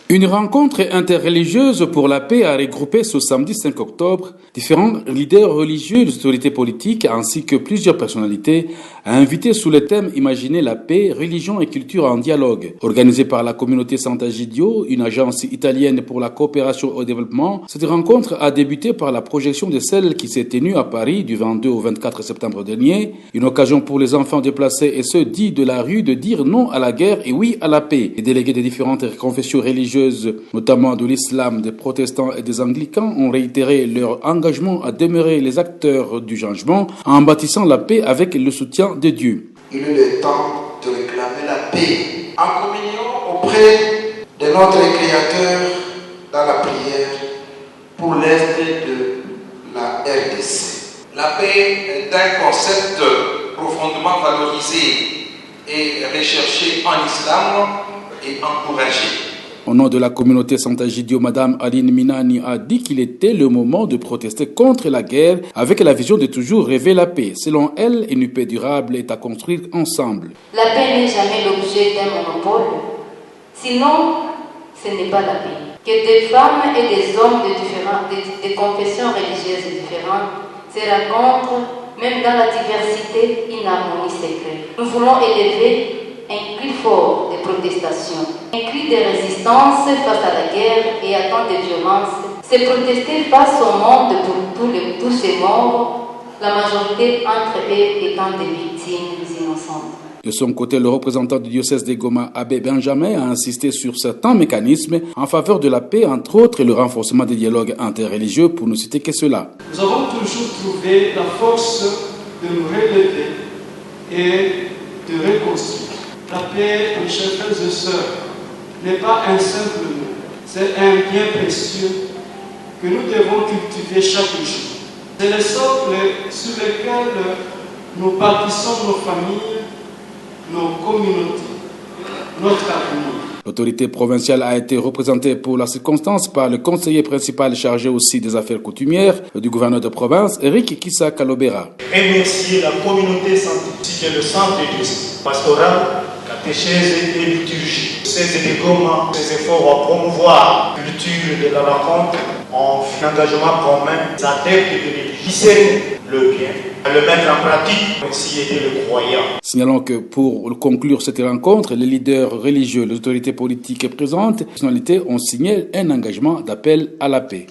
Une rencontre interreligieuse pour la paix a regroupé ce samedi 5 octobre différents leaders religieux, les autorités politiques ainsi que plusieurs personnalités invités sous le thème Imaginer la paix, religion et culture en dialogue. Organisée par la communauté Sant'Egidio, une agence italienne pour la coopération au développement, cette rencontre a débuté par la projection de celle qui s'est tenue à Paris du 22 au 24 septembre dernier, une occasion pour les enfants déplacés et ceux dits de la rue de dire non à la guerre et oui à la paix. Les délégués des différentes confessions religieuses, notamment de l'islam, des protestants et des anglicans, ont réitéré leur engagement à demeurer les acteurs du changement en bâtissant la paix avec le soutien de Dieu. Il est le temps de réclamer la paix en communion auprès de notre Créateur dans la prière pour l'Est de la RDC. La paix est un concept profondément valorisé et recherché en islam et encouragé. Au nom de la communauté Sant'Egidio, Madame Aline Minani a dit qu'il était le moment de protester contre la guerre avec la vision de toujours rêver la paix. Selon elle, une paix durable est à construire ensemble. La paix n'est jamais l'objet d'un monopole, sinon ce n'est pas la paix. Que des femmes et des hommes de confessions religieuses différentes se rencontrent, même dans la diversité, une harmonie secrète. Nous voulons élever un cri fort de protestation, un cri de résistance face à la guerre et à tant de violence. C'est protester face au monde pour tous ces morts, la majorité entre eux étant des victimes innocentes. De son côté, le représentant du diocèse de Goma, Abbé Benjamin, a insisté sur certains mécanismes en faveur de la paix, entre autres le renforcement des dialogues interreligieux, pour ne citer que cela. Nous avons toujours trouvé la force de nous relever et de reconstruire. La paix, mes chers frères et sœurs, n'est pas un simple mot, c'est un bien précieux que nous devons cultiver chaque jour. C'est le socle sur lequel nous bâtissons nos familles, nos communautés, notre avenir. L'autorité provinciale a été représentée pour la circonstance par le conseiller principal chargé aussi des affaires coutumières du gouverneur de province, Eric Kissa Kalobera. Remercier la communauté scientifique et le centre de pastoral, catéchèse et liturgie. Ces éléments, ces efforts à promouvoir la culture de la rencontre en engagement commun, les adeptes de religion, le bien, à le mettre en pratique, ainsi aider le croyant. Signalons que pour conclure cette rencontre, les leaders religieux, les autorités politiques présentes, les personnalités ont signé un engagement d'appel à la paix.